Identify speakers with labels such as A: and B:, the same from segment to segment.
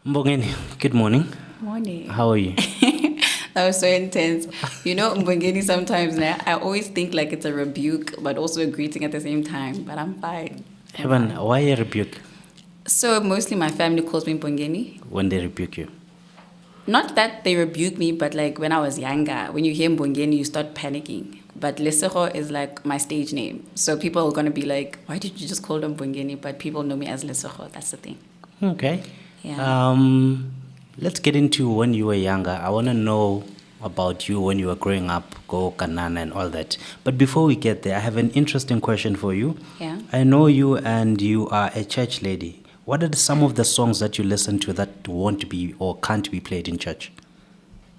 A: Mbongeni, good morning.
B: Morning.
A: How are you?
B: That was so intense. Mbongeni sometimes now, I always think like it's a rebuke, but also a greeting at the same time. But I'm fine.
A: Heaven, why a rebuke
B: So mostly my family calls me Mbongeni.
A: when they rebuke you?
B: Not that they rebuke me, but like when I was younger, when you hear Mbongeni, you start panicking. But Lesego is like my stage name. So people are going to be like, why did you just call them Mbongeni? But people know me as Lesego. That's the thing.
A: Okay.
B: Yeah.
A: Let's get into when you were younger. I want to know about you when you were growing up, go Kanana and all that. But before we get there, I have an interesting question for you.
B: Yeah.
A: I know you and you are a church lady. What are some of the songs that you listen to that won't be or can't be played in church?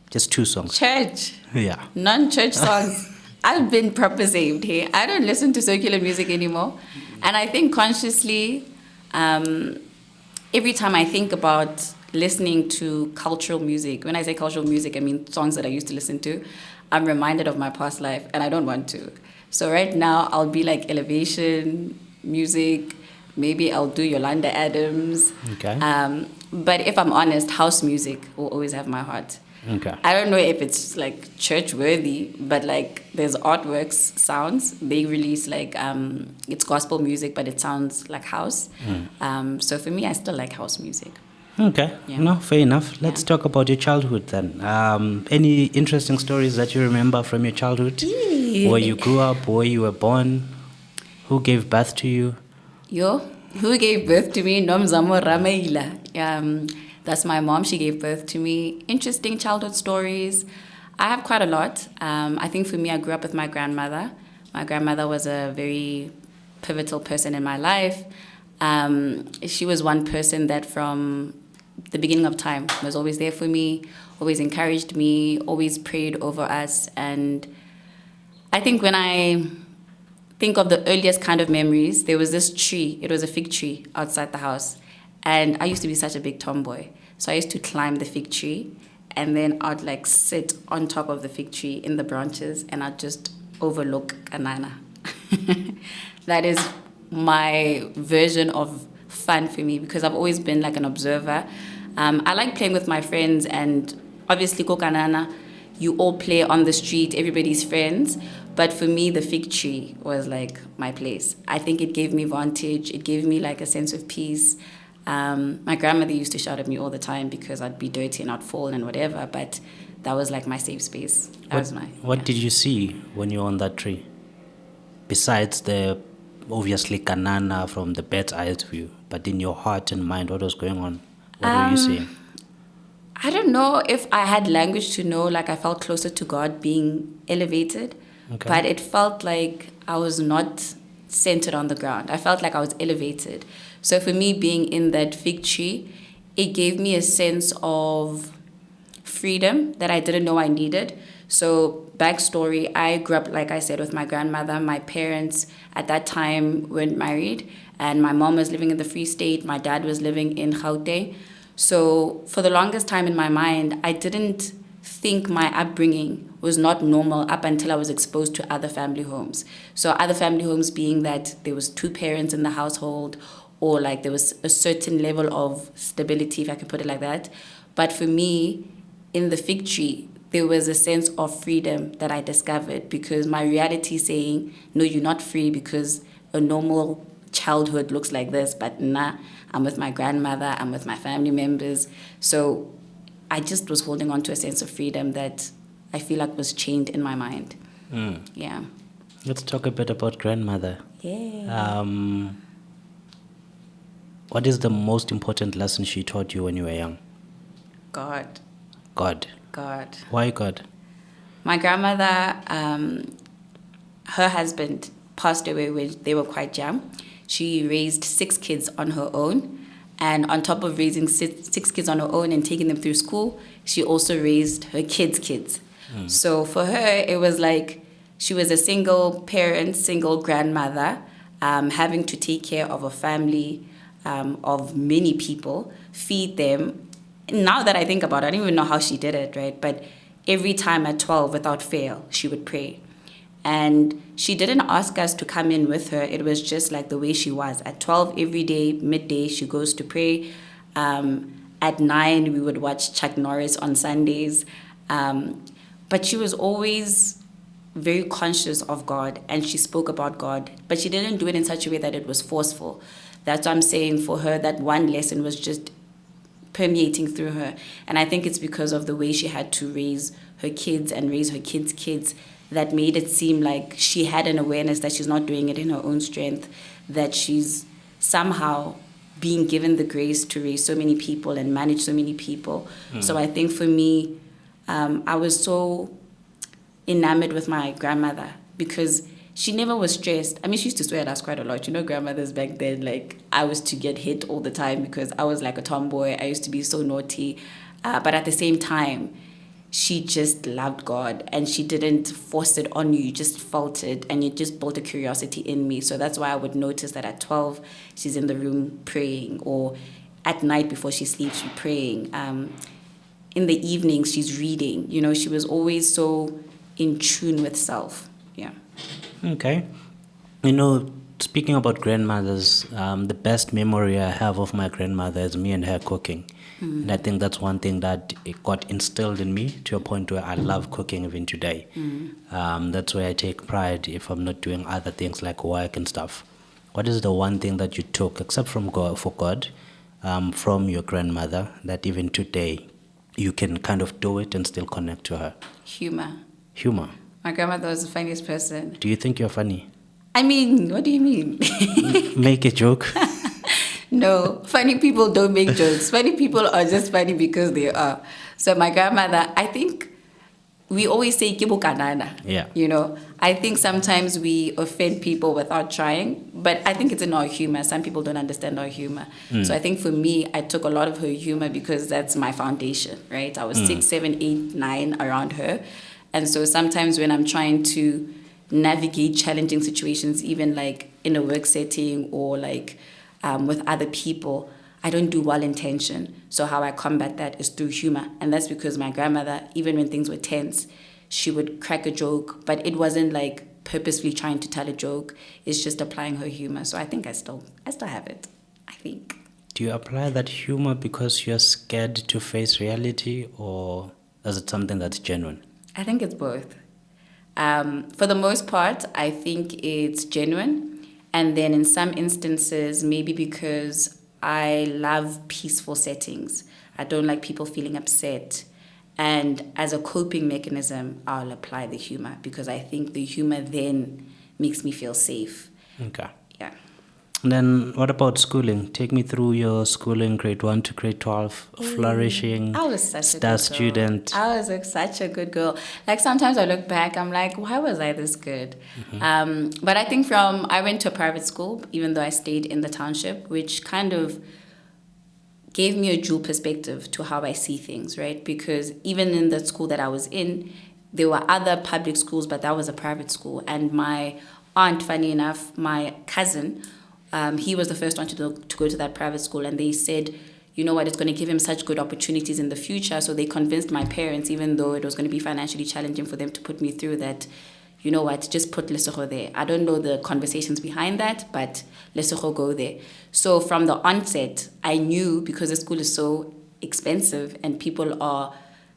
A: Just two songs.
B: Church.
A: Yeah.
B: Non-church songs. I've been proper saved here. I don't listen to secular music anymore. And I think consciously, every time I think about listening to cultural music, when I say cultural music, I mean songs that I used to listen to, I'm reminded of my past life and I don't want to. So right now, I'll be like elevation music. Maybe I'll do Yolanda Adams.
A: Okay.
B: But if I'm honest, house music will always have my heart.
A: Okay.
B: I don't know if it's like church worthy, but like there's artworks sounds they release like it's gospel music, but it sounds like house. So for me, I still like house music.
A: Okay.
B: Yeah.
A: No, fair enough. Let's
B: Yeah.
A: talk about your childhood then. Any interesting stories that you remember from your childhood? Where you grew up, where you were born, who gave birth to you?
B: Who gave birth to me? Mbongeni Ramaila. That's my mom. She gave birth to me. Interesting childhood stories. I have quite a lot. I think for me, I grew up with my grandmother. My grandmother was a very pivotal person in my life. She was one person that from the beginning of time was always there for me, always encouraged me, always prayed over us. And I think when I think of the earliest kind of memories, there was this tree. It was a fig tree outside the house. And I used to be such a big tomboy. So I used to climb the fig tree and then I'd like sit on top of the fig tree in the branches and I'd just overlook Kanana. That is my version of fun for me because I've always been like an observer. I like playing with my friends and obviously go Kanana, you all play on the street, everybody's friends. But for me, the fig tree was like my place. I think it gave me vantage. It gave me like a sense of peace. My grandmother used to shout at me all the time because I'd be dirty and I'd fall and whatever, but that was like my safe space.
A: What did you see when you were on that tree? Besides the obviously Kanana from the bird's eye view, but in your heart and mind, what was going on? What were you seeing?
B: I don't know if I had language to know, like I felt closer to God being elevated,
A: Okay.
B: but it felt like I was not centered on the ground. I felt like I was elevated. So for me, being in that fig tree, it gave me a sense of freedom that I didn't know I needed. So backstory, I grew up, like I said, with my grandmother. My parents at that time weren't married, and my mom was living in the Free State. My dad was living in Gauteng. So for the longest time in my mind, I didn't think my upbringing was not normal up until I was exposed to other family homes. So other family homes being that there was two parents in the household, or like there was a certain level of stability, if I could put it like that. But for me, in the fig tree, there was a sense of freedom that I discovered because my reality saying, no, you're not free because a normal childhood looks like this, but nah, I'm with my grandmother, I'm with my family members. So I just was holding on to a sense of freedom that I feel like was chained in my mind. Yeah.
A: Let's talk a bit about grandmother.
B: Yeah.
A: What is the most important lesson she taught you when you were young?
B: God.
A: God.
B: God.
A: Why God?
B: My grandmother, her husband passed away when they were quite young. She raised 6 kids on her own. And on top of raising six kids on her own and taking them through school, she also raised her kids. So for her, it was like she was a single parent, single grandmother, having to take care of a family of many people, feed them. Now that I think about it, I don't even know how she did it, right? But every time at 12, without fail, she would pray. And she didn't ask us to come in with her. It was just like the way she was. At 12 every day, midday, she goes to pray. At 9, we would watch Chuck Norris on Sundays. But she was always very conscious of God, and she spoke about God, but she didn't do it in such a way that it was forceful. That's what I'm saying. For her, that one lesson was just permeating through her. And I think it's because of the way she had to raise her kids and raise her kids' kids that made it seem like she had an awareness that she's not doing it in her own strength, that she's somehow being given the grace to raise so many people and manage so many people. So I think for me, I was so enamored with my grandmother because she never was stressed. I mean, she used to swear at us quite a lot. You know, grandmothers back then, like, I was to get hit all the time because I was like a tomboy. I used to be so naughty. But at the same time, she just loved God and she didn't force it on you. You just felt it and it just built a curiosity in me. So that's why I would notice that at 12, she's in the room praying, or at night before she sleeps, she's praying. In the evenings, she's reading. You know, she was always so in tune with self. Yeah.
A: Okay. You know, speaking about grandmothers, the best memory I have of my grandmother is me and her cooking. And I think that's one thing that it got instilled in me to a point where I love cooking even today. That's where I take pride if I'm not doing other things like work and stuff. What is the one thing that you took, except from God, for God, from your grandmother, that even today you can kind of do it and still connect to her?
B: Humor.
A: Humor.
B: My grandmother was the funniest person.
A: Do you think you're funny?
B: I mean, what do you mean?
A: Make a joke.
B: No, funny people don't make jokes. Funny people are just funny because they are. So my grandmother, I think we always say kibu kanana.
A: Yeah.
B: You know, I think sometimes we offend people without trying, but I think it's in our humor. Some people don't understand our humor. So I think for me, I took a lot of her humor because that's my foundation, right? I was 6, 7, 8, 9 around her. And so sometimes when I'm trying to navigate challenging situations, even like in a work setting or like with other people, I don't do well in tension. So how I combat that is through humor. And that's because my grandmother, even when things were tense, she would crack a joke, but it wasn't like purposefully trying to tell a joke. It's just applying her humor. So I think I still have it, I think.
A: Do you apply that humor because you're scared to face reality, or is it something that's genuine?
B: I think it's both. For the most part, I think it's genuine. And then in some instances, maybe because I love peaceful settings. I don't like people feeling upset. And as a coping mechanism, I'll apply the humor because I think the humor then makes me feel safe.
A: Okay.
B: Yeah.
A: And then what about schooling? Take me through your schooling, grade 1 to grade 12, flourishing,
B: I was such a
A: star
B: good girl.
A: student.
B: I was such a good girl. Like sometimes I look back, I'm like, why was I this good? But I think I went to a private school, even though I stayed in the township, which kind of gave me a dual perspective to how I see things, right? Because even in the school that I was in, there were other public schools, but that was a private school. And my aunt, funny enough, my cousin, he was the first one to go to that private school, and they said, you know what, it's going to give him such good opportunities in the future. So they convinced my parents, even though it was going to be financially challenging for them to put me through, that, you know what, just put Lesego there. I don't know the conversations behind that, but Lesego, go there. So from the onset, I knew, because the school is so expensive and people are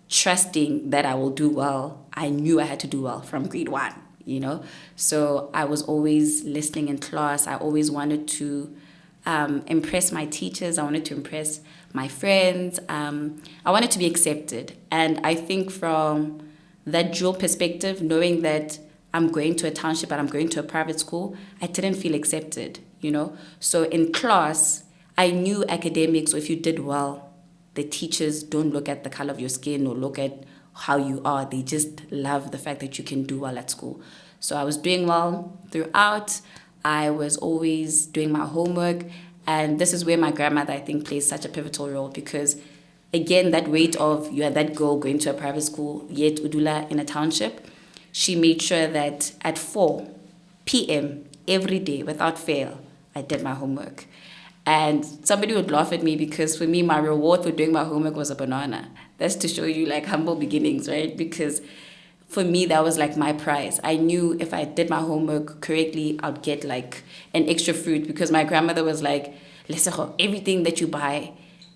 B: trusting that I will do well, I knew I had to do well from grade 1. You know, so I was always listening in class. I always wanted to impress my teachers. I wanted to impress my friends. I wanted to be accepted. And I think from that dual perspective, knowing that I'm going to a township and I'm going to a private school, I didn't feel accepted, you know. So in class, I knew academics, or if you did well, the teachers don't look at the color of your skin or look at how you are. They just love the fact that you can do well at school. So I was doing well throughout. I was always doing my homework. And this is where my grandmother, I think, plays such a pivotal role, because again, that weight of you are that girl going to a private school, yet Udula in a township, she made sure that at 4 p.m. every day, without fail, I did my homework. And somebody would laugh at me because for me, my reward for doing my homework was a banana. That's to show you like humble beginnings, right? Because for me, that was like my prize. I knew if I did my homework correctly, I'd get like an extra fruit, because my grandmother was like, Lesego, everything that you buy,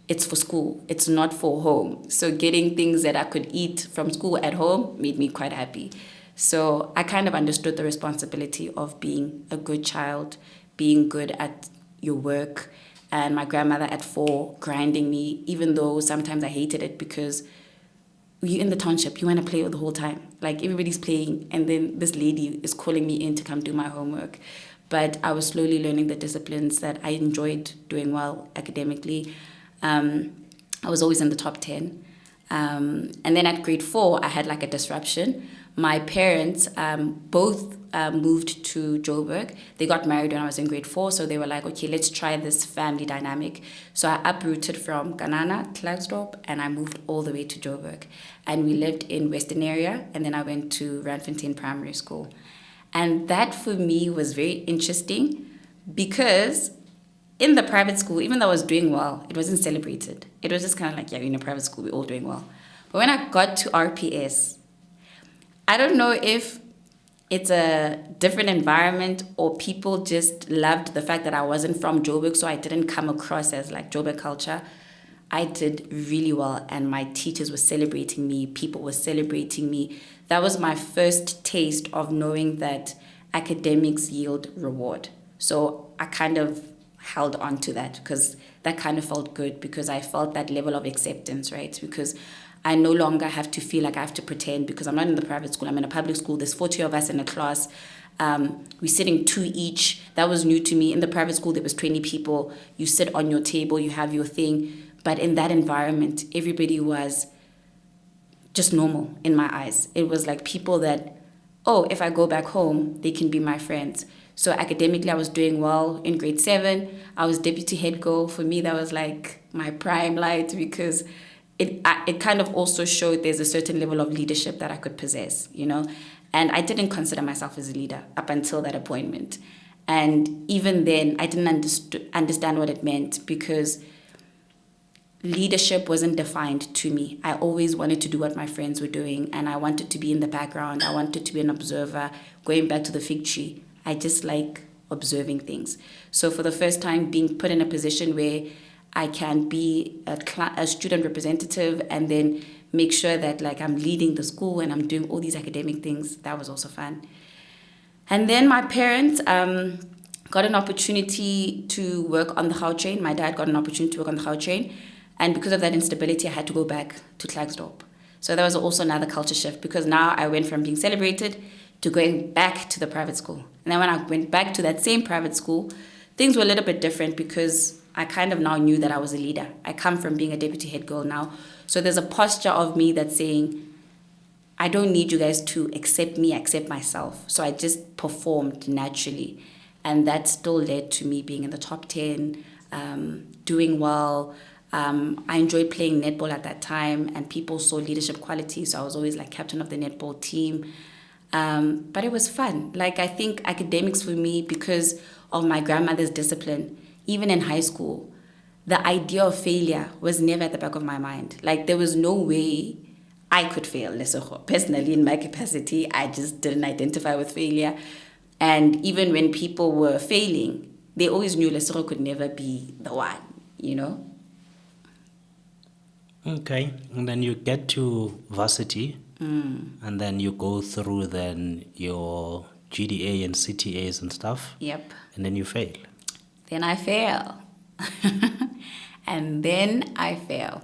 B: it's for school. It's not for home. So getting things that I could eat from school at home made me quite happy. So I kind of understood the responsibility of being a good child, being good at your work, and my grandmother at 4 grinding me, even though sometimes I hated it because you're in the township, you want to play the whole time. Like everybody's playing, and then this lady is calling me in to come do my homework. But I was slowly learning the disciplines that I enjoyed doing well academically. I was always in the top 10. And then at grade 4, I had like a disruption. My parents both moved to Joburg. They got married when I was in grade 4, so they were like, okay, let's try this family dynamic. So I uprooted from Kanana, Klerksdorp, and I moved all the way to Joburg. And we lived in Western area, and then I went to Randfontein Primary School. And that for me was very interesting because in the private school, even though I was doing well, it wasn't celebrated. It was just kind of like, yeah, you're in a private school, we're all doing well. But when I got to RPS, I don't know if it's a different environment or people just loved the fact that I wasn't from Joburg, so I didn't come across as like Joburg culture. I did really well, and my teachers were celebrating me, people were celebrating me. That was my first taste of knowing that academics yield reward. So I kind of held on to that because that kind of felt good, because I felt that level of acceptance, right? Because I no longer have to feel like I have to pretend, because I'm not in the private school, I'm in a public school. There's 40 of us in a class. We're sitting 2 each. That was new to me. In the private school, there was 20 people. You sit on your table, you have your thing. But in that environment, everybody was just normal in my eyes. It was like people that, oh, if I go back home, they can be my friends. So academically, I was doing well. In grade 7, I was deputy head girl. For me, that was like my prime light, because it kind of also showed there's a certain level of leadership that I could possess, you know. And I didn't consider myself as a leader up until that appointment. And even then, I didn't understand what it meant, because leadership wasn't defined to me. I always wanted to do what my friends were doing, and I wanted to be in the background. I wanted to be an observer. Going back to the fig tree, I just like observing things. So for the first time, being put in a position where I can be a student representative and then make sure that like I'm leading the school and I'm doing all these academic things, that was also fun. And then my parents got an opportunity to work on the Gautrain. My dad got an opportunity to work on the Gautrain. And because of that instability, I had to go back to Klerksdorp. So that was also another culture shift, because now I went from being celebrated to going back to the private school. And then when I went back to that same private school, things were a little bit different, because I kind of now knew that I was a leader. I come from being a deputy head girl now. So there's a posture of me that's saying, I don't need you guys to accept me, accept myself. So I just performed naturally. And that still led to me being in the top 10, doing well. I enjoyed playing netball at that time, and people saw leadership qualities. So I was always like captain of the netball team. But it was fun. Like, I think academics for me, because of my grandmother's discipline, even in high school, the idea of failure was never at the back of my mind. Like, there was no way I could fail, Lesego. Personally, in my capacity, I just didn't identify with failure. And even when people were failing, they always knew Lesego could never be the one, you know?
A: Okay, and then you get to varsity, and then you go through then your GDA and CTAs and stuff.
B: Yep.
A: And then you fail.
B: Then I fail. And then I fail.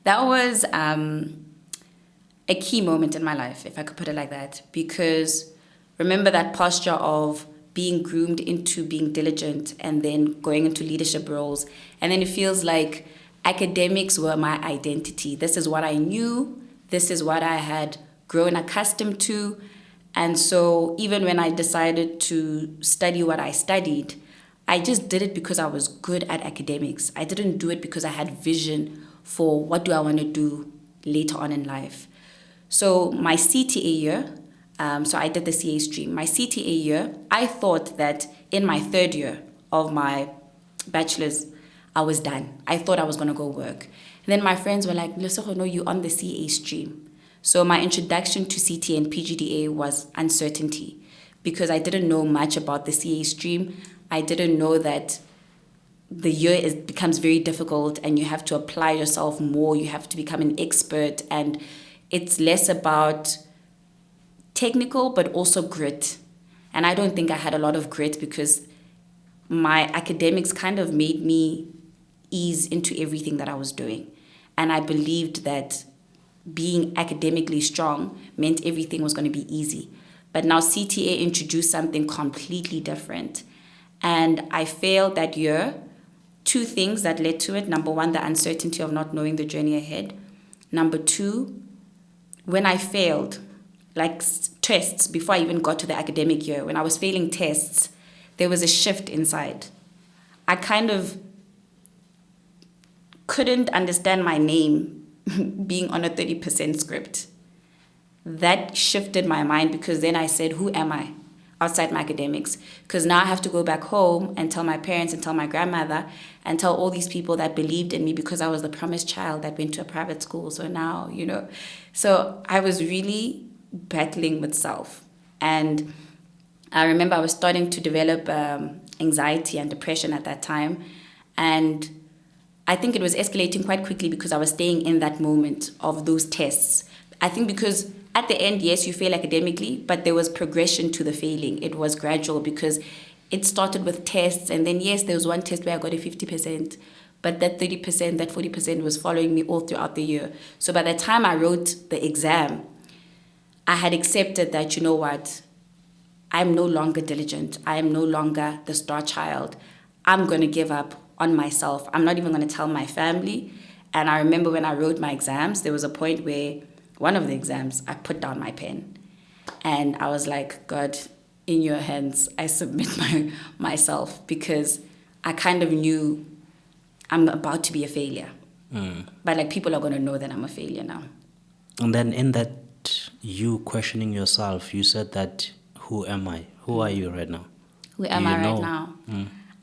B: That was a key moment in my life, if I could put it like that, because remember that posture of being groomed into being diligent and then going into leadership roles. And then it feels like academics were my identity. This is what I knew. This is what I had grown accustomed to. And so even when I decided to study what I studied, I just did it because I was good at academics. I didn't do it because I had vision for what do I want to do later on in life. So my CTA year, so I did the CA stream. My CTA year, I thought that in my 3rd year of my bachelor's, I was done. I thought I was going to go work. And then my friends were like, Lesego, no, you're on the CA stream. So my introduction to CTA and PGDA was uncertainty, because I didn't know much about the CA stream. I didn't know that the year becomes very difficult and you have to apply yourself more. You have to become an expert, and it's less about technical but also grit. And I don't think I had a lot of grit because my academics kind of made me ease into everything that I was doing. And I believed that being academically strong meant everything was going to be easy. But now CTA introduced something completely different. And I failed that year. Two things that led to it. Number one, the uncertainty of not knowing the journey ahead. Number two, when I failed, like tests, before I even got to the academic year, when I was failing tests, there was a shift inside. I kind of couldn't understand my name being on a 30% script. That shifted my mind because then I said, who am I outside my academics? Because now I have to go back home and tell my parents and tell my grandmother and tell all these people that believed in me because I was the promised child that went to a private school. So now, So I was really battling with self. And I remember I was starting to develop anxiety and depression at that time. And I think it was escalating quite quickly because I was staying in that moment of those tests. I think because at the end, yes, you fail academically, but there was progression to the failing. It was gradual because it started with tests. And then, yes, there was one test where I got a 50%. But that 30%, that 40% was following me all throughout the year. So by the time I wrote the exam, I had accepted that, you know what, I'm no longer diligent. I am no longer the star child. I'm going to give up on myself. I'm not even going to tell my family. And I remember when I wrote my exams, there was a point where one of the exams, I put down my pen. And I was like, God, in your hands, I submit myself because I kind of knew I'm about to be a failure. But like people are going to know that I'm a failure now.
A: And then in that you questioning yourself, you said that, who am I? Who are you right now?
B: Who am I right now?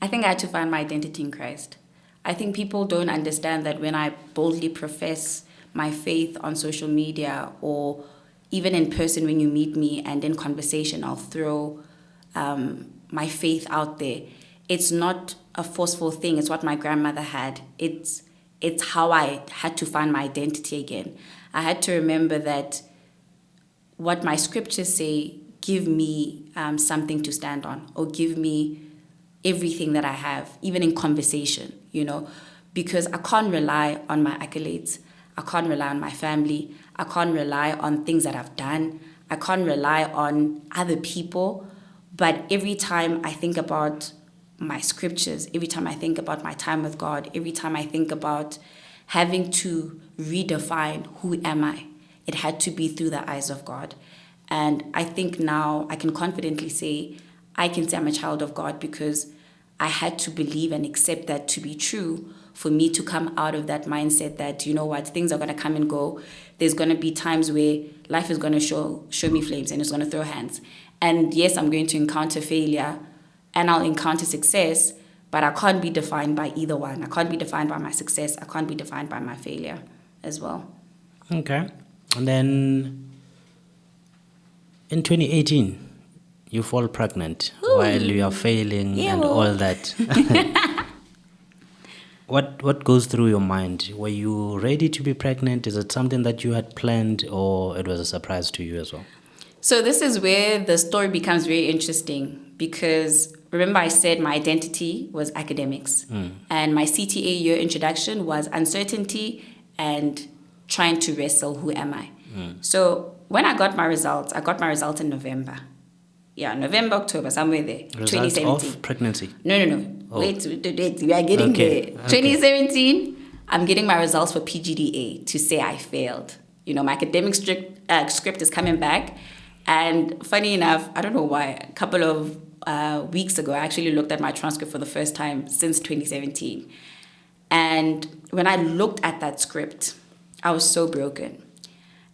B: I think I had to find my identity in Christ. I think people don't understand that when I boldly profess my faith on social media or even in person when you meet me and in conversation, I'll throw my faith out there. It's not a forceful thing. It's what my grandmother had. It's how I had to find my identity again. I had to remember that what my scriptures say give me something to stand on or give me everything that I have, even in conversation, because I can't rely on my accolades. I can't rely on my family. I can't rely on things that I've done. I can't rely on other people. But every time I think about my scriptures, every time I think about my time with God, every time I think about having to redefine who am I, it had to be through the eyes of God. And I think now I can confidently say, I can say I'm a child of God because I had to believe and accept that to be true for me to come out of that mindset that, you know what, things are going to come and go. There's going to be times where life is going to show me flames and it's going to throw hands. And yes, I'm going to encounter failure and I'll encounter success, but I can't be defined by either one. I can't be defined by my success. I can't be defined by my failure as well.
A: Okay. And then in 2018, you fall pregnant while you are failing and all that. What goes through your mind? Were you ready to be pregnant? Is it something that you had planned or it was a surprise to you as well?
B: So this is where the story becomes very interesting because remember I said my identity was academics and my CTA year introduction was uncertainty and trying to wrestle who am I. So when I got my results in November. Yeah, November, October, somewhere there.
A: Results
B: 2017.
A: of pregnancy?
B: No. Oh. Wait, we are getting there. 2017, I'm getting my results for PGDA to say I failed. My academic script is coming back. And funny enough, I don't know why, a couple of weeks ago, I actually looked at my transcript for the first time since 2017. And when I looked at that script, I was so broken.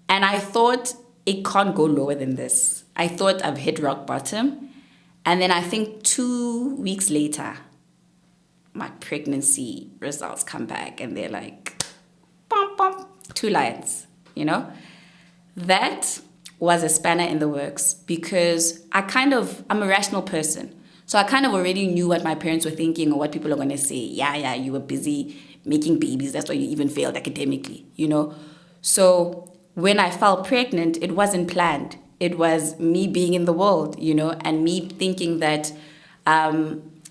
B: And I thought it can't go lower than this. I thought I've hit rock bottom. And then I think 2 weeks later, my pregnancy results come back and they're like, bum, bum, 2 lines, That was a spanner in the works because I'm a rational person. So I kind of already knew what my parents were thinking or what people are going to say. Yeah, you were busy making babies. That's why you even failed academically, you know. So when I fell pregnant, it wasn't planned. It was me being in the world, you know, and me thinking that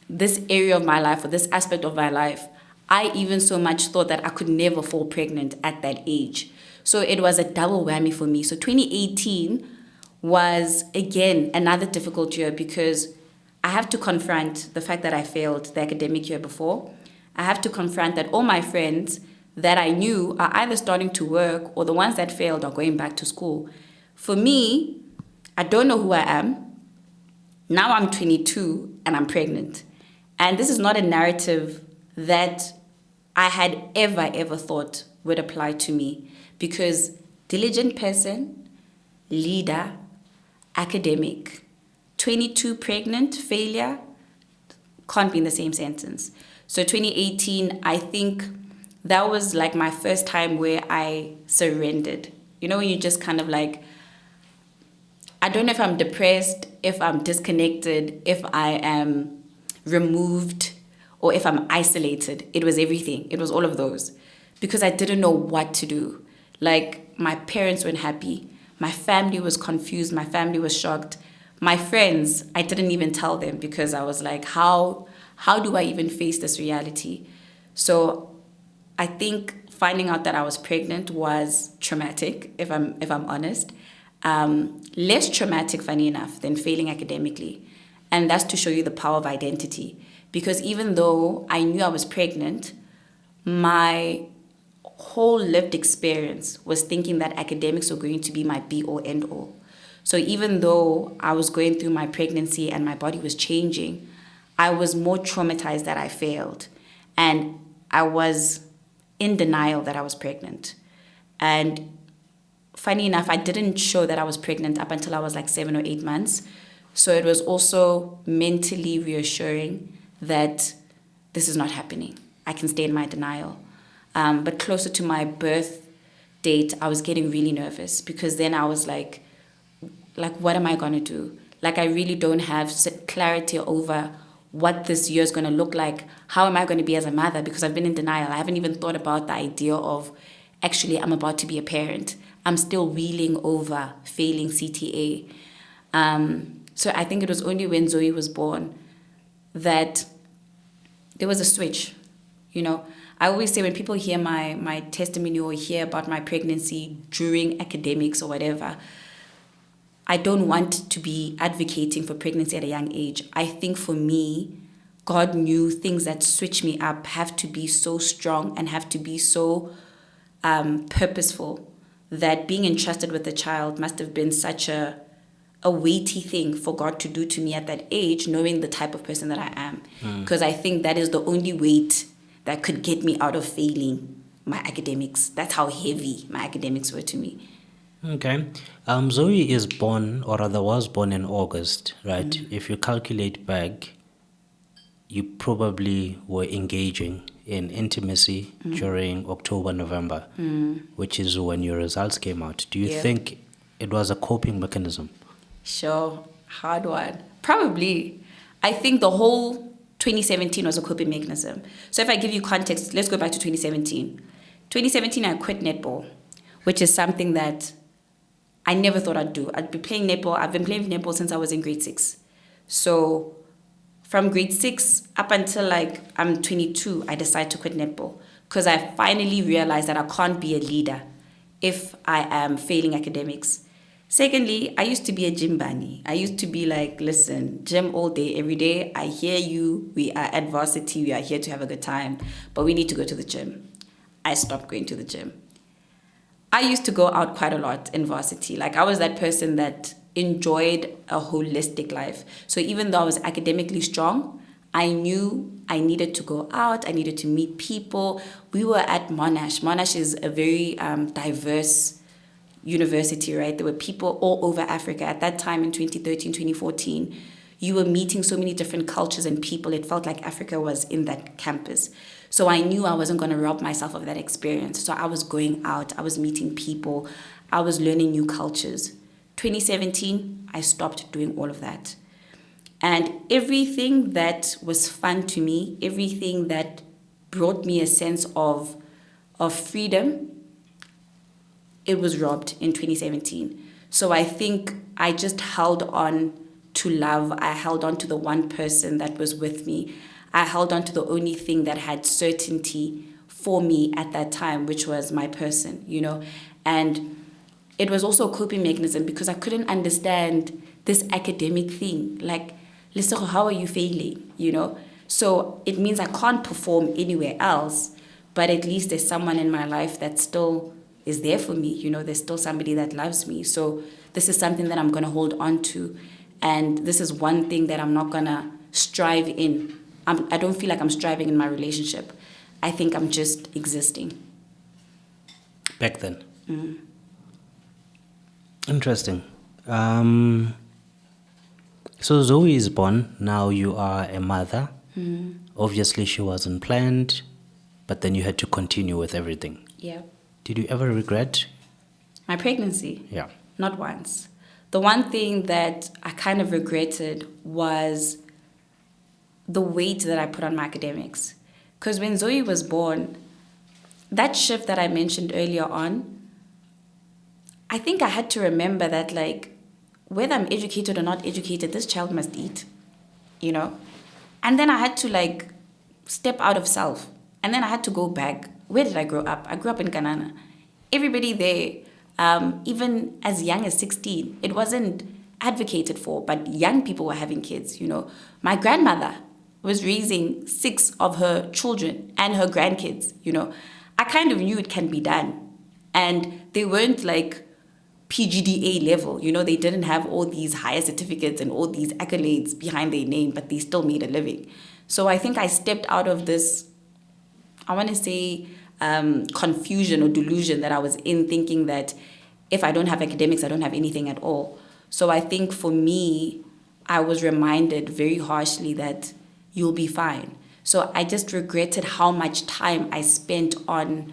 B: this area of my life or this aspect of my life, I even so much thought that I could never fall pregnant at that age. So it was a double whammy for me. So 2018 was, again, another difficult year because I have to confront the fact that I failed the academic year before. I have to confront that all my friends that I knew are either starting to work or the ones that failed are going back to school. For me, I don't know who I am. Now I'm 22 and I'm pregnant. And this is not a narrative that I had ever thought would apply to me because diligent person, leader, academic, 22 pregnant, failure, can't be in the same sentence. So 2018, I think that was like my first time where I surrendered. You know, when you just kind of like, I don't know if I'm depressed, if I'm disconnected, if I am removed, or if I'm isolated. It was everything. It was all of those. Because I didn't know what to do. Like, my parents weren't happy. My family was confused. My family was shocked. My friends, I didn't even tell them because I was like, how do I even face this reality? So I think finding out that I was pregnant was traumatic, if I'm honest. Less traumatic, funny enough, than failing academically. And that's to show you the power of identity. Because even though I knew I was pregnant, my whole lived experience was thinking that academics were going to be my be all end all. So even though I was going through my pregnancy and my body was changing, I was more traumatized that I failed. And I was in denial that I was pregnant. And funny enough, I didn't show that I was pregnant up until I was like 7 or 8 months. So it was also mentally reassuring that this is not happening. I can stay in my denial. But closer to my birth date, I was getting really nervous because then I was like, what am I going to do? Like, I really don't have clarity over what this year is going to look like. How am I going to be as a mother? Because I've been in denial. I haven't even thought about the idea of actually I'm about to be a parent. I'm still reeling over failing CTA. So I think it was only when Zoe was born that there was a switch. You know, I always say when people hear my testimony or hear about my pregnancy during academics or whatever, I don't want to be advocating for pregnancy at a young age. I think for me, God knew things that switch me up have to be so strong and have to be so purposeful that being entrusted with a child must have been such a weighty thing for God to do to me at that age, knowing the type of person that I am. Because I think that is the only weight that could get me out of failing my academics. That's how heavy my academics were to me.
A: Okay. Zoe is born, or rather was born in August, right? If you calculate back, you probably were engaging in intimacy during October, November, which is when your results came out. Do you think it was a coping mechanism?
B: Sure. Hard one. Probably. I think the whole 2017 was a coping mechanism. So if I give you context, let's go back to 2017. 2017, I quit netball, which is something that I never thought I'd do. I'd be playing netball. I've been playing netball since I was in grade 6. So from grade 6 up until like I'm 22, I decided to quit netball because I finally realized that I can't be a leader if I am failing academics. Secondly, I used to be a gym bunny. I used to be like, listen, gym all day, every day. I hear you. We are at varsity. We are here to have a good time, but we need to go to the gym. I stopped going to the gym. I used to go out quite a lot in varsity. Like, I was that person that enjoyed a holistic life. So even though I was academically strong, I knew I needed to go out. I needed to meet people. We were at Monash. Monash is a very diverse university, right? There were people all over Africa. At that time in 2013, 2014, you were meeting so many different cultures and people. It felt like Africa was in that campus. So I knew I wasn't going to rob myself of that experience. So I was going out. I was meeting people. I was learning new cultures. 2017, I stopped doing all of that. And everything that was fun to me, everything that brought me a sense of freedom, it was robbed in 2017. So I think I just held on to love. I held on to the one person that was with me. I held on to the only thing that had certainty for me at that time, which was my person, And it was also a coping mechanism because I couldn't understand this academic thing. Like, Lesego, how are you failing, So it means I can't perform anywhere else, but at least there's someone in my life that still is there for me, There's still somebody that loves me. So this is something that I'm going to hold on to. And this is one thing that I'm not going to strive in. I don't feel like I'm striving in my relationship. I think I'm just existing.
A: Back then.
B: Mm.
A: Interesting. So Zoe is born. Now you are a mother.
B: Mm.
A: Obviously, she wasn't planned, but then you had to continue with everything.
B: Yeah.
A: Did you ever regret?
B: My pregnancy?
A: Yeah.
B: Not once. The one thing that I kind of regretted was the weight that I put on my academics. Because when Zoe was born, that shift that I mentioned earlier on, I think I had to remember that, whether I'm educated or not educated, this child must eat, And then I had to, step out of self. And then I had to go back. Where did I grow up? I grew up in Kanana. Everybody there, even as young as 16, it wasn't advocated for, but young people were having kids, My grandmother was raising 6 of her children and her grandkids, I kind of knew it can be done. And they weren't PGDA level, they didn't have all these higher certificates and all these accolades behind their name, but they still made a living. So I think I stepped out of this, I want to say, confusion or delusion that I was in, thinking that if I don't have academics, I don't have anything at all. So I think for me, I was reminded very harshly that you'll be fine. So I just regretted how much time I spent on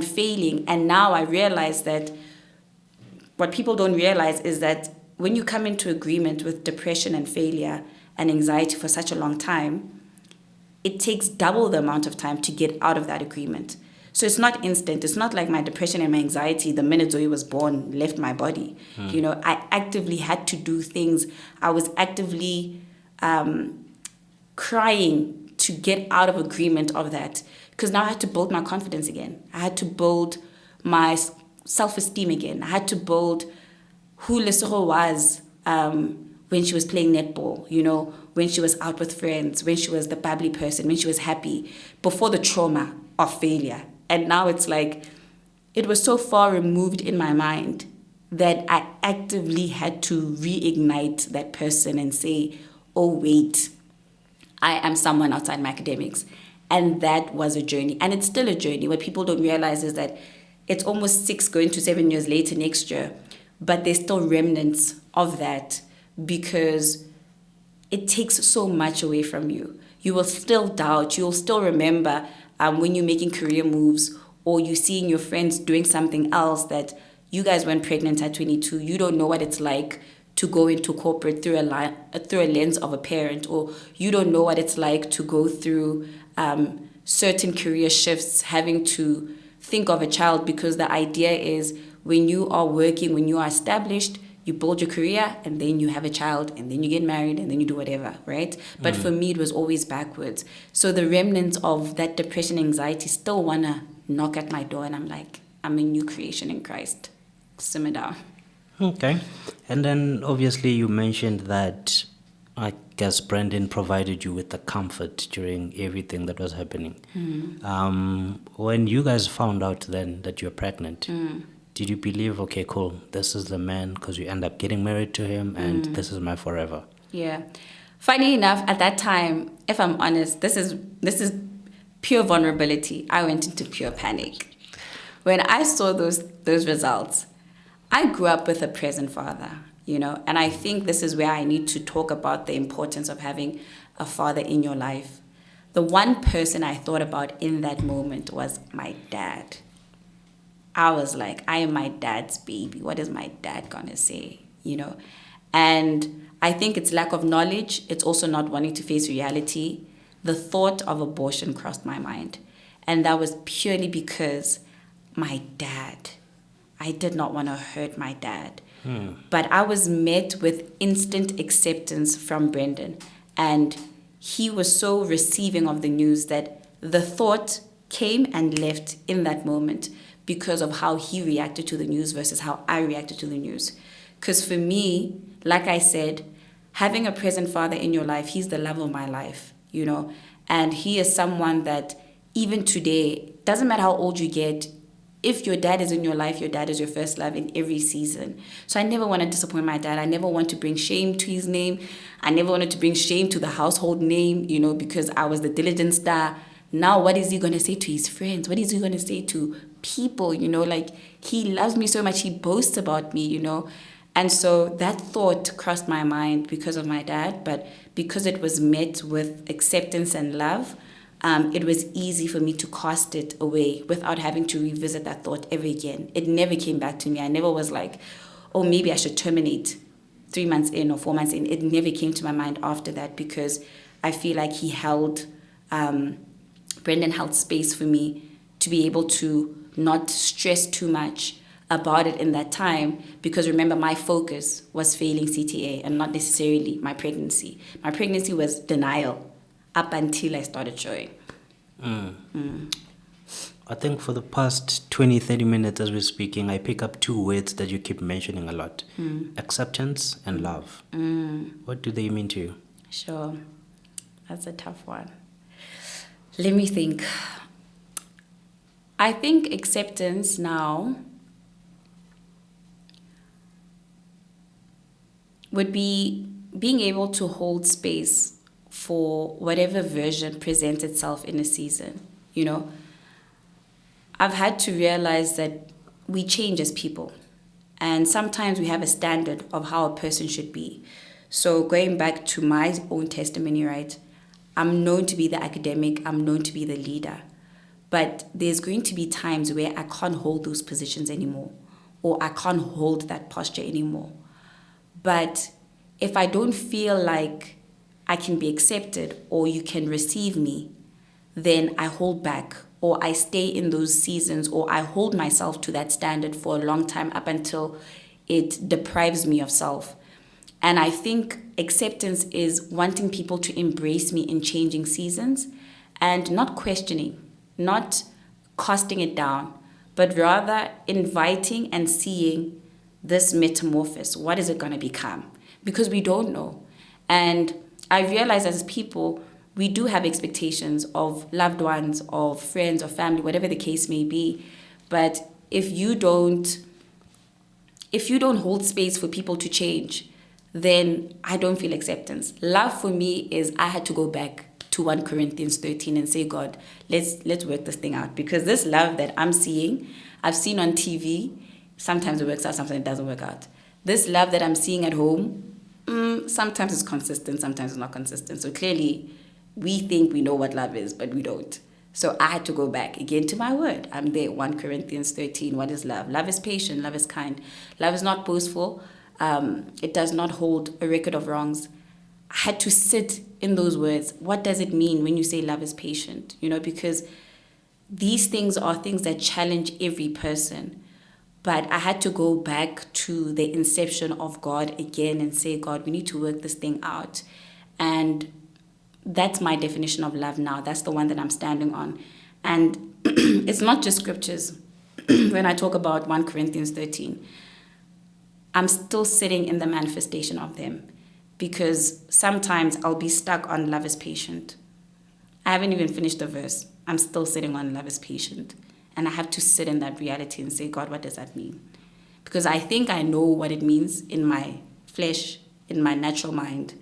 B: failing. And now I realize that what people don't realize is that when you come into agreement with depression and failure and anxiety for such a long time, it takes double the amount of time to get out of that agreement. So it's not instant. It's not like my depression and my anxiety, the minute Zoe was born, left my body. I actively had to do things. I was actively crying to get out of agreement of that. Because now I had to build my confidence again. I had to build my self-esteem again. I had to build who Lesego was when she was playing netball, when she was out with friends, when she was the bubbly person, when she was happy, before the trauma of failure. And now it's it was so far removed in my mind that I actively had to reignite that person and say, oh, wait, I am someone outside my academics. And that was a journey. And it's still a journey. What people don't realize is that it's almost 6 going to 7 years later next year, but there's still remnants of that because it takes so much away from you. You will still doubt. You'll still remember when you're making career moves or you seeing your friends doing something else that you guys weren't pregnant at 22. You don't know what it's like to go into corporate through a lens of a parent, or you don't know what it's like to go through certain career shifts, having to think of a child, because the idea is when you are working, when you are established, you build your career and then you have a child and then you get married and then you do whatever, right? But for me, it was always backwards. So the remnants of that depression, anxiety still want to knock at my door, and I'm like, I'm a new creation in Christ. Simmer down.
A: Okay. And then obviously you mentioned that I guess Brandon provided you with the comfort during everything that was happening. When you guys found out then that you're pregnant, did you believe, okay, cool, this is the man, because you end up getting married to him and this is my forever? Yeah.
B: Funny enough, at that time, if I'm honest, this is pure vulnerability. I went into pure panic. When I saw those results, I grew up with a present father, and I think this is where I need to talk about the importance of having a father in your life. The one person I thought about in that moment was my dad. I was like, I am my dad's baby. What is my dad gonna say? And I think it's lack of knowledge. It's also not wanting to face reality. The thought of abortion crossed my mind. And that was purely because my dad, I did not want to hurt my dad. But I was met with instant acceptance from Brendan. And he was so receiving of the news that the thought came and left in that moment because of how he reacted to the news versus how I reacted to the news. Because for me, like I said, having a present father in your life, he's the love of my life, you know, and he is someone that even today, doesn't matter how old you get, if your dad is in your life, your dad is your first love in every season. So I never want to disappoint my dad. I never want to bring shame to his name. I never wanted to bring shame to the household name, you know, because I was the diligent star. Now, what is he going to say to his friends? What is he going to say to people? You know, like, he loves me so much. He boasts about me, you know. And so that thought crossed my mind because of my dad. But because it was met with acceptance and love, it was easy for me to cast it away without having to revisit that thought ever again. It never came back to me. I never was like, oh, maybe I should terminate 3 months in or 4 months in. It never came to my mind after that because I feel like he held, Brendan held space for me to be able to not stress too much about it in that time, because remember, my focus was failing CTA and not necessarily my pregnancy. My pregnancy was denial up until I started showing.
A: I think for the past 20, 30 minutes as we're speaking, I pick up two words that you keep mentioning a lot. Acceptance and love. What do they mean to you?
B: Sure. That's a tough one. Let me think. I think acceptance now would be being able to hold space for whatever version presents itself in a season. You know, I've had to realize that we change as people, and sometimes we have a standard of how a person should be. So going back to my own testimony, right, I'm known to be the academic, I'm known to be the leader, but there's going to be times where I can't hold those positions anymore, or I can't hold that posture anymore. But if I don't feel like I can be accepted or you can receive me, then I hold back, or I stay in those seasons, or I hold myself to that standard for a long time up until it deprives me of self. And I think acceptance is wanting people to embrace me in changing seasons and not questioning, not casting it down, but rather inviting and seeing this metamorphosis. What is it going to become? Because we don't know. And I realize as people, we do have expectations of loved ones, of friends, or family, whatever the case may be. But if you don't hold space for people to change, then I don't feel acceptance. Love for me is I had to go back to 1 Corinthians 13 and say, God, let's work this thing out. Because this love that I'm seeing, I've seen on TV, sometimes it works out, sometimes it doesn't work out. This love that I'm seeing at home, sometimes it's consistent, sometimes it's not consistent. So clearly, we think we know what love is, but we don't. So I had to go back again to my word. I'm there, 1 Corinthians 13. What is love? Love is patient. Love is kind. Love is not boastful. It does not hold a record of wrongs. I had to sit in those words. What does it mean when you say love is patient? You know, because these things are things that challenge every person. But I had to go back to the inception of God again and say, God, we need to work this thing out. And that's my definition of love now. That's the one that I'm standing on. And it's not just scriptures. When I talk about 1 Corinthians 13, I'm still sitting in the manifestation of them, because sometimes I'll be stuck on love is patient. I haven't even finished the verse. I'm still sitting on love is patient. And I have to sit in that reality and say, God, what does that mean? Because I think I know what it means in my flesh, in my natural mind.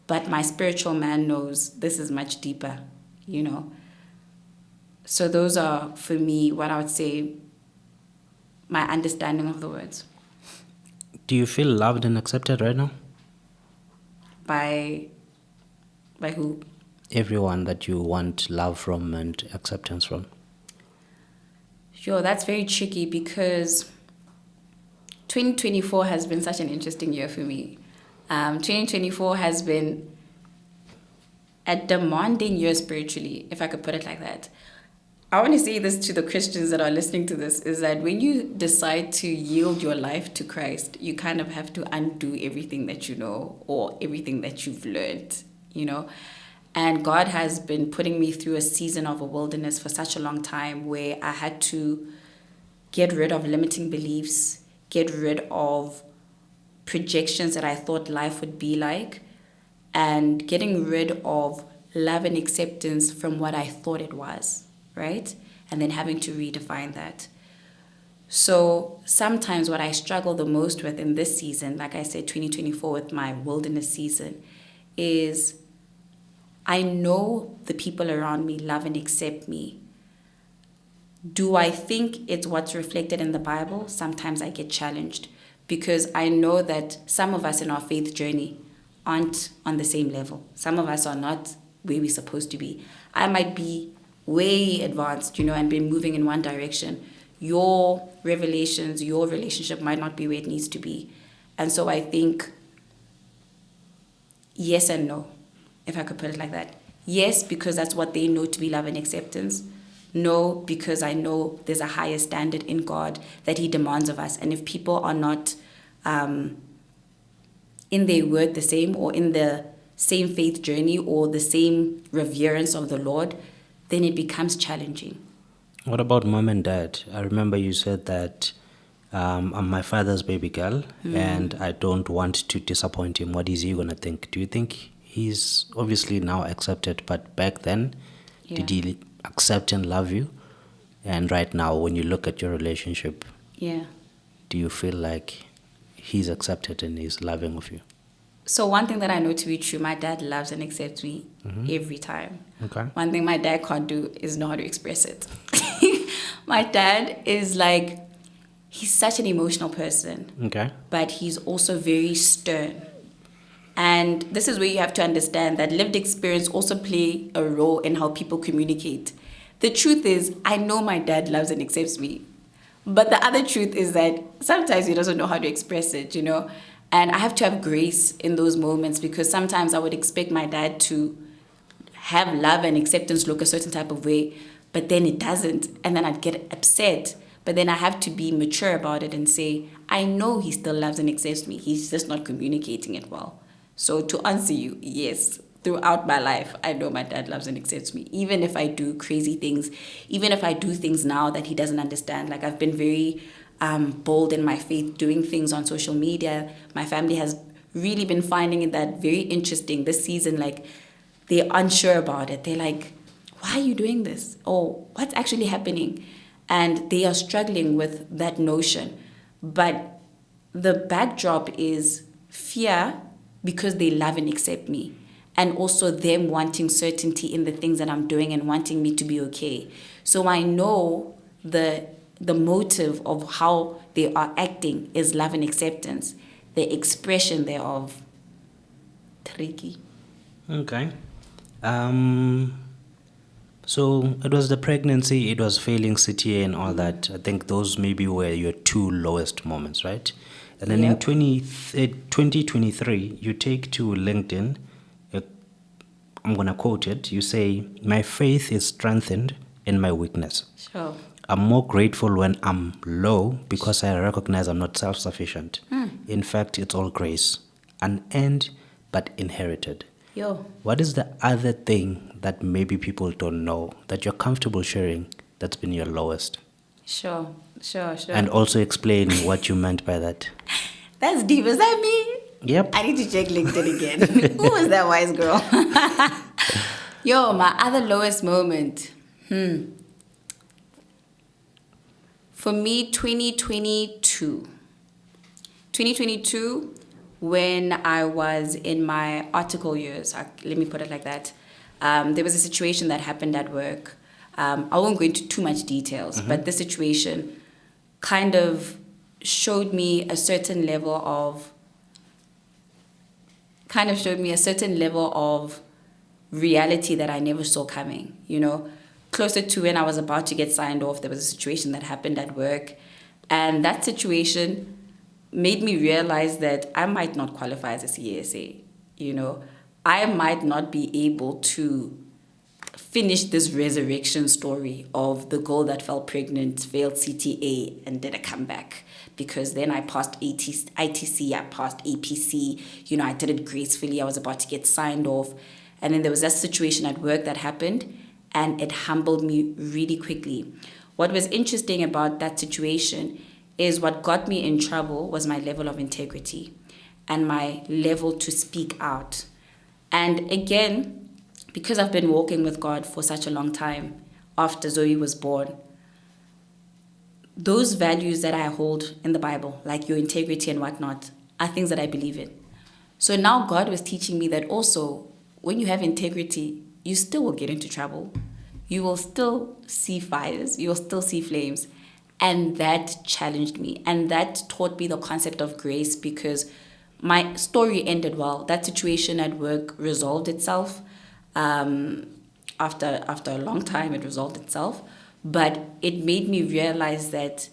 B: But my spiritual man knows this is much deeper, you know. So those are, for me, what I would say, my understanding of the words.
A: Do you feel loved and accepted right now?
B: By who?
A: Everyone that you want love from and acceptance from.
B: Sure, that's very tricky because 2024 has been such an interesting year for me. 2024 has been a demanding year spiritually, if I could put it like that. I want to say this to the Christians that are listening to this, is that when you decide to yield your life to Christ, you kind of have to undo everything that you know or everything that you've learned, you know. And God has been putting me through a season of a wilderness for such a long time where I had to get rid of limiting beliefs, get rid of projections that I thought life would be like, and getting rid of love and acceptance from what I thought it was, right? And then having to redefine that. So sometimes what I struggle the most with in this season, like I said, 2024 with my wilderness season, is I know the people around me love and accept me. Do I think it's what's reflected in the Bible? Sometimes I get challenged because I know that some of us in our faith journey aren't on the same level. Some of us are not where we're supposed to be. I might be way advanced, and been moving in one direction. Your revelations, your relationship might not be where it needs to be. And so I think yes and no, if I could put it like that. Yes, because that's what they know to be love and acceptance. No, because I know there's a higher standard in God that He demands of us. And if people are not in their word the same, or in the same faith journey, or the same reverence of the Lord, then it becomes challenging.
A: What about mom and dad? I remember you said that I'm my father's baby girl, and I don't want to disappoint him. What is he going to think? Do you think he's obviously now accepted, but back then, did he accept and love you? And right now, when you look at your relationship, do you feel like he's accepted and he's loving of you?
B: So one thing that I know to be true, my dad loves and accepts me every time.
A: Okay.
B: One thing my dad can't do is know how to express it. My dad is like, he's such an emotional person.
A: Okay.
B: But he's also very stern. And this is where you have to understand that lived experience also play a role in how people communicate. The truth is, I know my dad loves and accepts me. But the other truth is that sometimes he doesn't know how to express it, And I have to have grace in those moments, because sometimes I would expect my dad to have love and acceptance look a certain type of way, but then it doesn't. And then I'd get upset. But then I have to be mature about it and say, I know he still loves and accepts me. He's just not communicating it well. So to answer you, yes, throughout my life, I know my dad loves and accepts me. Even if I do crazy things, even if I do things now that he doesn't understand. Like I've been very bold in my faith, doing things on social media. My family has really been finding that very interesting this season. Like they're unsure about it. They're like, why are you doing this? Or what's actually happening? And they are struggling with that notion. But the backdrop is fear, because they love and accept me. And also them wanting certainty in the things that I'm doing and wanting me to be okay. So I know the motive of how they are acting is love and acceptance. The expression thereof, tricky.
A: Okay. So it was the pregnancy, it was failing CTA and all that. I think those maybe were your two lowest moments, right? And then in 2023, you take to LinkedIn, I'm going to quote it. You say, my faith is strengthened in my weakness.
B: Sure.
A: I'm more grateful when I'm low because I recognize I'm not self-sufficient. In fact, it's all grace, unearned but inherited. What is the other thing that maybe people don't know that you're comfortable sharing that's been your lowest?
B: Sure.
A: And also explain what you meant by that.
B: That's deep. Is that me?
A: Yep.
B: I need to check LinkedIn again. Who was that wise girl? My other lowest moment. For me, 2022. 2022, when I was in my article years, let me put it like that, there was a situation that happened at work. I won't go into too much details, but the situation kind of showed me a certain level of reality that I never saw coming, Closer to when I was about to get signed off, there was a situation that happened at work. And that situation made me realize that I might not qualify as a CSA. You know, I might not be able to finish this resurrection story of the girl that fell pregnant, failed CTA, and did a comeback. Because then I passed ITC, I passed APC, you know, I did it gracefully, I was about to get signed off. And then there was that situation at work that happened, and it humbled me really quickly. What was interesting about that situation is what got me in trouble was my level of integrity and my level to speak out. And again, because I've been walking with God for such a long time after Zoe was born, those values that I hold in the Bible, like your integrity and whatnot, are things that I believe in. So now God was teaching me that also, when you have integrity, you still will get into trouble. You will still see fires. You will still see flames. And that challenged me. And that taught me the concept of grace, because my story ended well. That situation at work resolved itself. After a long time, it resolved itself. But it made me realize that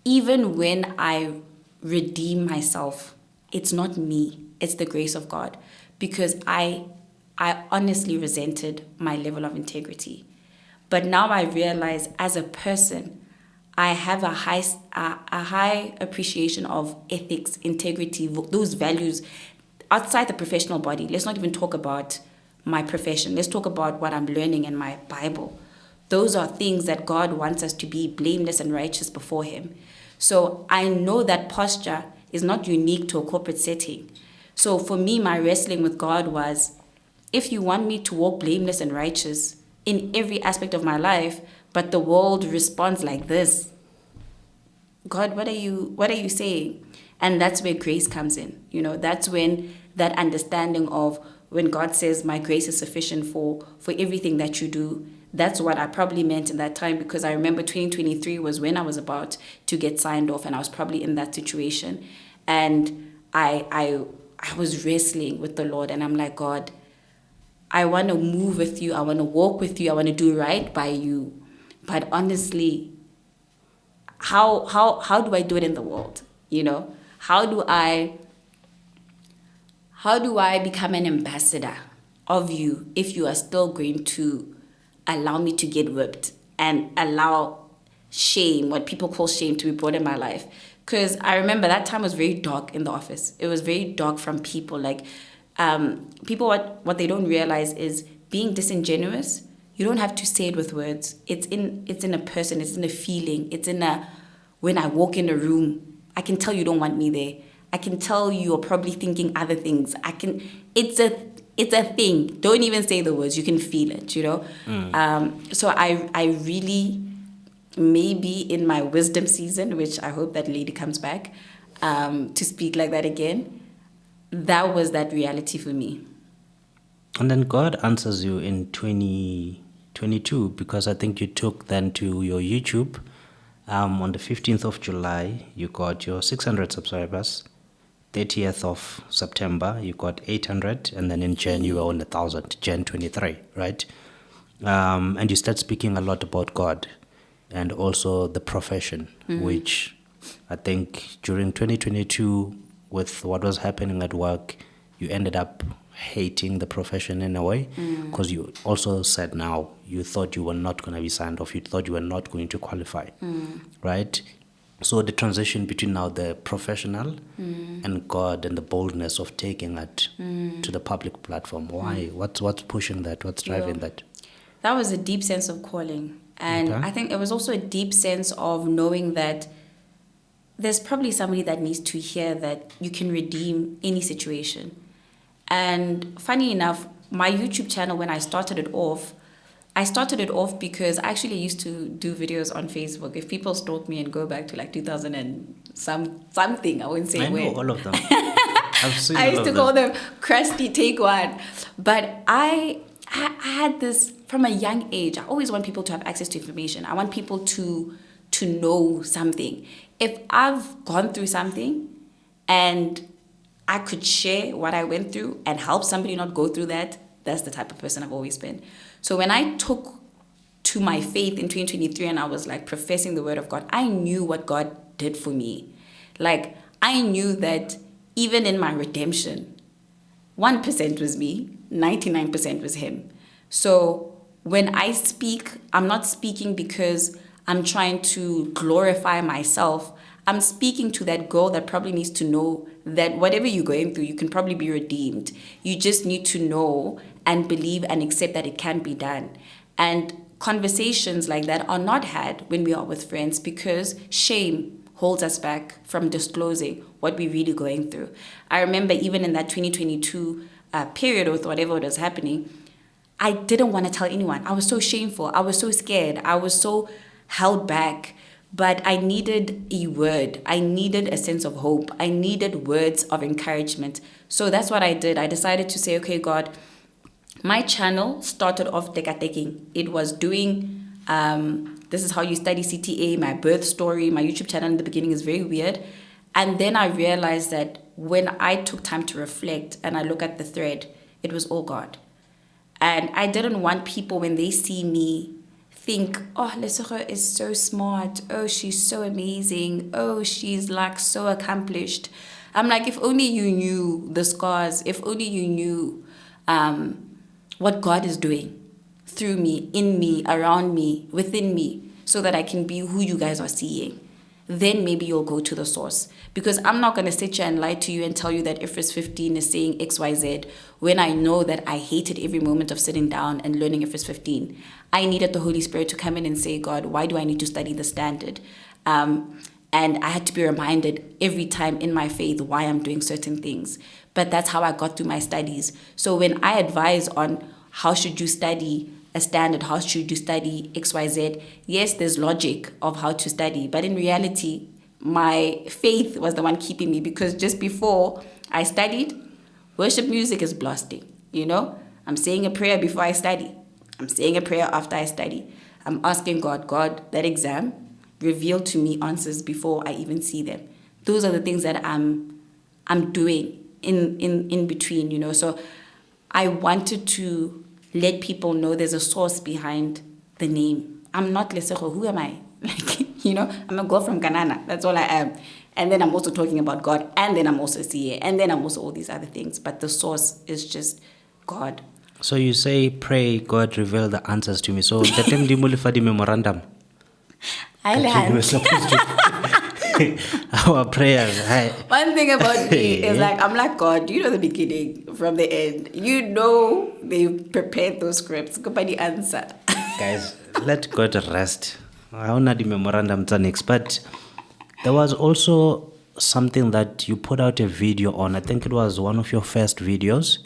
B: even when I redeem myself, it's not me, it's the grace of God. Because I honestly resented my level of integrity. But now I realize as a person, I have a high appreciation of ethics, integrity, those values outside the professional body. Let's not even talk about my profession. Let's talk about what I'm learning in my Bible. Those are things that God wants us to be blameless and righteous before Him. So I know that posture is not unique to a corporate setting. So for me, my wrestling with God was, if you want me to walk blameless and righteous in every aspect of my life, but the world responds like this, God, what are you saying? And that's where grace comes in. You know, that's when that understanding of when God says my grace is sufficient for everything that you do. That's what I probably meant in that time, because I remember 2023 was when I was about to get signed off, and I was probably in that situation. And I was wrestling with the Lord, and I'm like, God, I want to move with you. I want to walk with you. I want to do right by you. But honestly, how do I do it in the world? You know, how do I become an ambassador of you if you are still going to allow me to get whipped and allow shame, what people call shame, to be brought in my life? Because I remember that time was very dark in the office. It was very dark from people. Like, people, what they don't realize is being disingenuous. You don't have to say it with words. It's in a person. It's in a feeling. It's in when I walk in a room, I can tell you don't want me there. I can tell you're probably thinking other things. It's a thing. Don't even say the words. You can feel it, you know? So I really, maybe in my wisdom season, which I hope that lady comes back to speak like that again, that was that reality for me.
A: And then God answers you in 2022, because I think you took then to your YouTube. On the 15th of July, you got your 600 subscribers. 30th of September, you got 800. And then in Jan, you were on 1,000, Jan 23, right? And you start speaking a lot about God and also the profession, which I think during 2022, with what was happening at work, you ended up hating the profession in a way, because you also said now you thought you were not going to be signed off, you thought you were not going to qualify, right? So the transition between now the professional and God and the boldness of taking it to the public platform, why? What's pushing that? What's driving that?
B: That was a deep sense of calling. And I think it was also a deep sense of knowing that there's probably somebody that needs to hear that you can redeem any situation. And funny enough, my YouTube channel, when I started it off because I actually used to do videos on Facebook. If people stalk me and go back to like 2000 and something, I wouldn't say when.
A: I know all of them. I've seen
B: I
A: all
B: used
A: of
B: to
A: them.
B: call them crusty take one. But I had this from a young age. I always want people to have access to information. I want people to know something. If I've gone through something and I could share what I went through and help somebody not go through that, that's the type of person I've always been. So when I took to my faith in 2023 and I was like professing the word of God, I knew what God did for me. Like, I knew that even in my redemption, 1% was me, 99% was him. So when I speak, I'm not speaking because I'm trying to glorify myself. I'm speaking to that girl that probably needs to know that whatever you're going through, you can probably be redeemed. You just need to know and believe and accept that it can be done. And conversations like that are not had when we are with friends because shame holds us back from disclosing what we're really going through. I remember even in that 2022 period with whatever was happening, I didn't want to tell anyone. I was so shameful. I was so scared. I was so held back. But I needed a word. I needed a sense of hope. I needed words of encouragement. So that's what I did. I decided to say, okay, God, my channel started off teka-taking. It was doing, this is how you study CTA, my birth story. My YouTube channel in the beginning is very weird. And then I realized that when I took time to reflect and I look at the thread, it was all God. And I didn't want people, when they see me, think, oh, Lesego is so smart. Oh, she's so amazing. Oh, she's like so accomplished. I'm like, if only you knew the scars, if only you knew what God is doing through me, in me, around me, within me, so that I can be who you guys are seeing. Then maybe you'll go to the source. Because I'm not going to sit here and lie to you and tell you that Ifris 15 is saying XYZ when I know that I hated every moment of sitting down and learning Ifris 15. I needed the Holy Spirit to come in and say, God, why do I need to study the standard? And I had to be reminded every time in my faith why I'm doing certain things. But that's how I got through my studies. So when I advise on how should you study a standard, how should you study XYZ, yes, there's logic of how to study. But in reality, my faith was the one keeping me, because just before I studied, worship music is blasting, you know? I'm saying a prayer before I study. I'm saying a prayer after I study. I'm asking God, that exam, reveal to me answers before I even see them. Those are the things that I'm doing in between, you know? So I wanted to let people know there's a source behind the name. I'm not Lesego. Who am I? Like, you know, I'm a girl from Kanana. That's all I am. And then I'm also talking about God. And then I'm also CA. And then I'm also all these other things. But the source is just God.
A: So you say, pray, God, reveal the answers to me. So the time you for the memorandum. You were supposed to. Our prayers.
B: One thing about me is like, I'm like, God, you know the beginning from the end. You know they prepared those scripts. Go by the answer.
A: Guys, let God rest. I don't know the memorandum next, but there was also something that you put out a video on. I think it was one of your first videos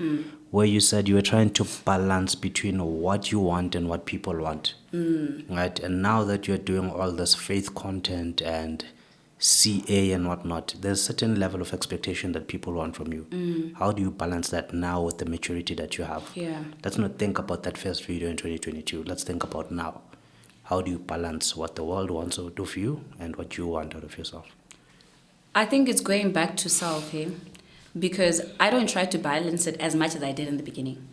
A: where you said you were trying to balance between what you want and what people want. Right? And now that you're doing all this faith content and CA and whatnot, there's a certain level of expectation that people want from you. How do you balance that now with the maturity that you have?
B: Yeah.
A: Let's not think about that first video in 2022. Let's think about now. How do you balance what the world wants out of you and what you want out of yourself?
B: I think it's going back to self here, because I don't try to balance it as much as I did in the beginning.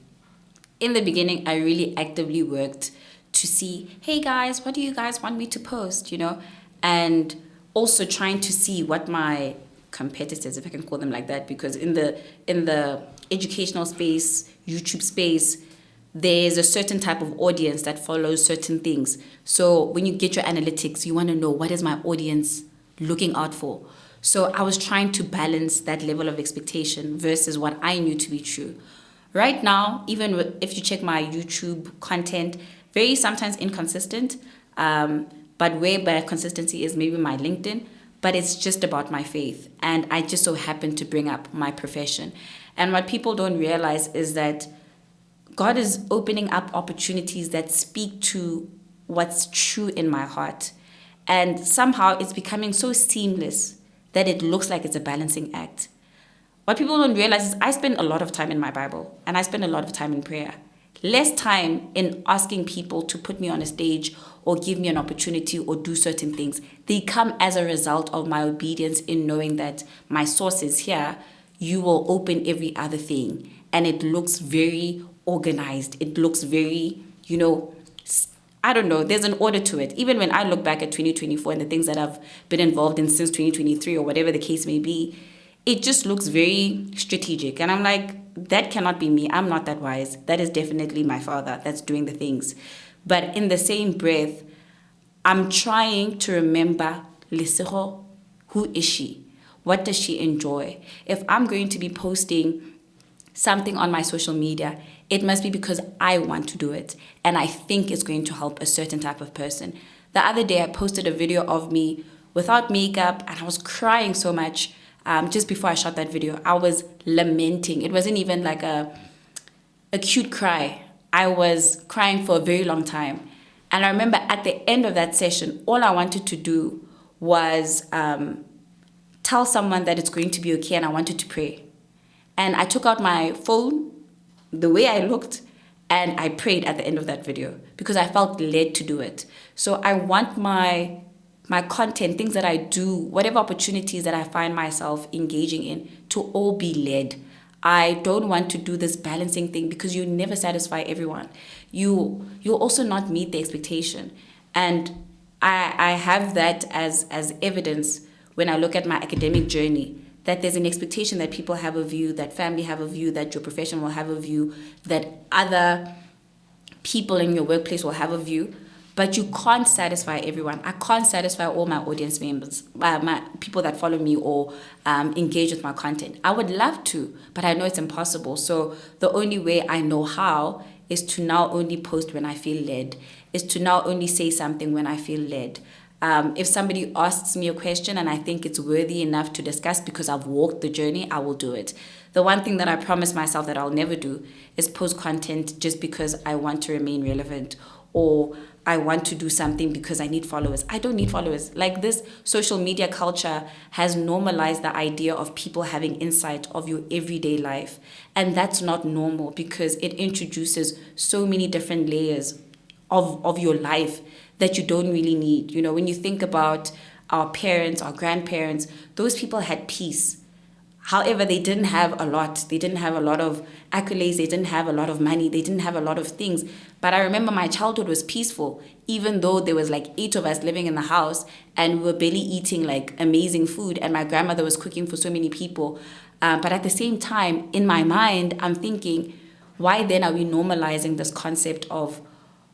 B: In the beginning, I really actively worked to see, hey guys, what do you guys want me to post, you know? And also trying to see what my competitors, if I can call them like that, because in the educational space, YouTube space, there's a certain type of audience that follows certain things. So when you get your analytics, you want to know, what is my audience looking out for? So I was trying to balance that level of expectation versus what I knew to be true. Right now, even if you check my YouTube content, very sometimes inconsistent, but where better consistency is maybe my LinkedIn, but it's just about my faith. And I just so happen to bring up my profession. And what people don't realize is that God is opening up opportunities that speak to what's true in my heart. And somehow it's becoming so seamless that it looks like it's a balancing act. What people don't realize is I spend a lot of time in my Bible and I spend a lot of time in prayer. Less time in asking people to put me on a stage or give me an opportunity or do certain things. They come as a result of my obedience in knowing that my source is here. You will open every other thing. And it looks very organized. It looks very, I don't know, there's an order to it. Even when I look back at 2024 and the things that I've been involved in since 2023 or whatever the case may be, it just looks very strategic. And I'm like, that cannot be me. I'm not that wise. That is definitely my father that's doing the things. But in the same breath, I'm trying to remember, Lesego, who is she? What does she enjoy? If I'm going to be posting something on my social media, it must be because I want to do it and I think it's going to help a certain type of person. The other day I posted a video of me without makeup and I was crying so much. Just before I shot that video, I was lamenting. It wasn't even like a cute cry. I was crying for a very long time. And I remember at the end of that session, all I wanted to do was tell someone that it's going to be okay and I wanted to pray. And I took out my phone, the way I looked, and I prayed at the end of that video because I felt led to do it. So I want my content, things that I do, whatever opportunities that I find myself engaging in, to all be led. I don't want to do this balancing thing because you never satisfy everyone. You'll also not meet the expectation. And I have that as evidence when I look at my academic journey, that there's an expectation that people have of you, that family have of you, that your profession will have of you, that other people in your workplace will have of you. But you can't satisfy everyone. I can't satisfy all my audience members, my people that follow me or engage with my content. I would love to, but I know it's impossible. So the only way I know how is to now only post when I feel led, is to now only say something when I feel led. If somebody asks me a question and I think it's worthy enough to discuss because I've walked the journey, I will do it. The one thing that I promise myself that I'll never do is post content just because I want to remain relevant or I want to do something because I need followers. I don't need followers. Like, this social media culture has normalized the idea of people having insight of your everyday life. And that's not normal because it introduces so many different layers of your life that you don't really need. You know, when you think about our parents, our grandparents, those people had peace. However, they didn't have a lot. They didn't have a lot of accolades. They didn't have a lot of money. They didn't have a lot of things. But I remember my childhood was peaceful, even though there was like 8 of us living in the house and we were barely eating like amazing food and my grandmother was cooking for so many people. But at the same time, in my mind, I'm thinking, why then are we normalizing this concept of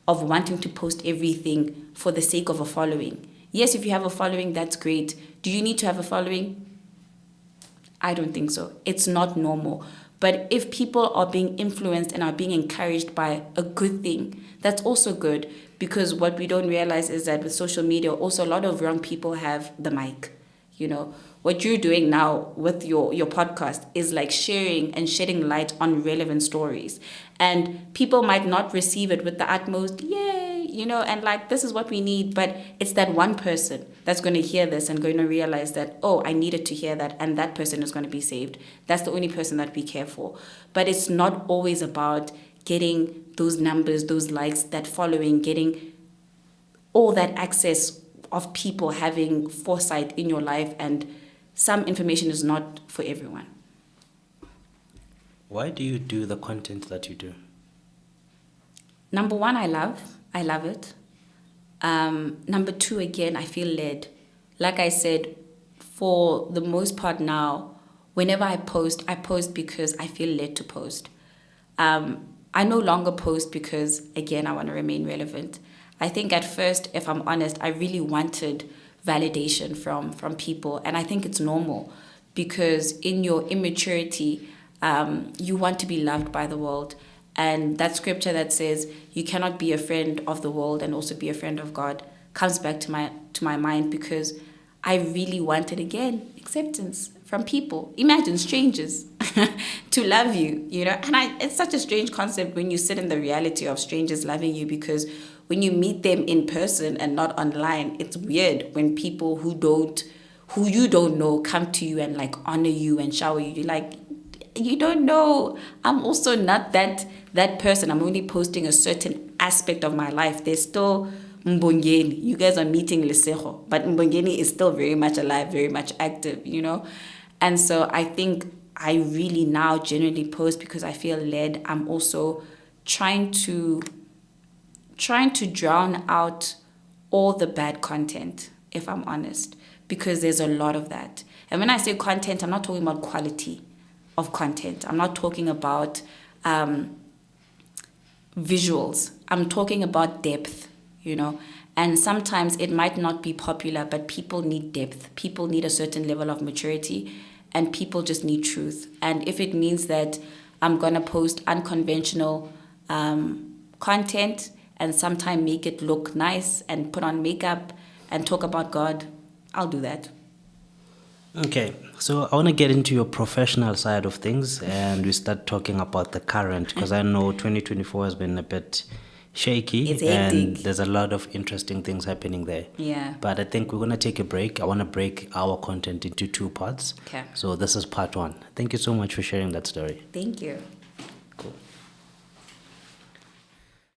B: wanting to post everything for the sake of a following? Yes, if you have a following, that's great. Do you need to have a following? I don't think so. It's not normal. But if people are being influenced and are being encouraged by a good thing, that's also good, because what we don't realize is that with social media, also a lot of wrong people have the mic. You know, what you're doing now with your podcast is like sharing and shedding light on relevant stories. And people might not receive it with the utmost, yay, you know, and like, this is what we need. But it's that one person that's going to hear this and going to realize that, oh, I needed to hear that. And that person is going to be saved. That's the only person that we care for. But it's not always about getting those numbers, those likes, that following, getting all that access of people having foresight in your life, and some information is not for everyone.
A: Why do you do the content that you do?
B: Number one, I love it. Number two, again, I feel led. Like I said, for the most part now, whenever I post because I feel led to post. I no longer post because, again, I want to remain relevant. I think at first, if I'm honest, I really wanted validation from people. And I think it's normal because in your immaturity, you want to be loved by the world. And that scripture that says you cannot be a friend of the world and also be a friend of God comes back to my mind, because I really wanted, again, acceptance from people. Imagine strangers to love you, you know. And it's such a strange concept when you sit in the reality of strangers loving you, because when you meet them in person and not online, it's weird when people who you don't know come to you and like honor you and shower you. You're like, you don't know. I'm also not that person. I'm only posting a certain aspect of my life. There's still Mbongeni. You guys are meeting Lesego, but Mbongeni is still very much alive, very much active, you know. And so I think I really now generally post because I feel led. I'm also trying to trying to drown out all the bad content, if I'm honest, because there's a lot of that. And when I say content, I'm not talking about quality of content. I'm not talking about visuals. I'm talking about depth, And sometimes it might not be popular, but people need depth. People need a certain level of maturity, and people just need truth. And if it means that I'm going to post unconventional content and sometimes make it look nice and put on makeup and talk about God, I'll do that.
A: Okay, so I want to get into your professional side of things, and we start talking about the current, because I know 2024 has been a bit shaky.
B: It's hectic.
A: And there's a lot of interesting things happening there.
B: Yeah.
A: But I think we're going to take a break. I want to break our content into 2 parts.
B: Okay.
A: So this is part 1. Thank you so much for sharing that story.
B: Thank you.
A: Cool.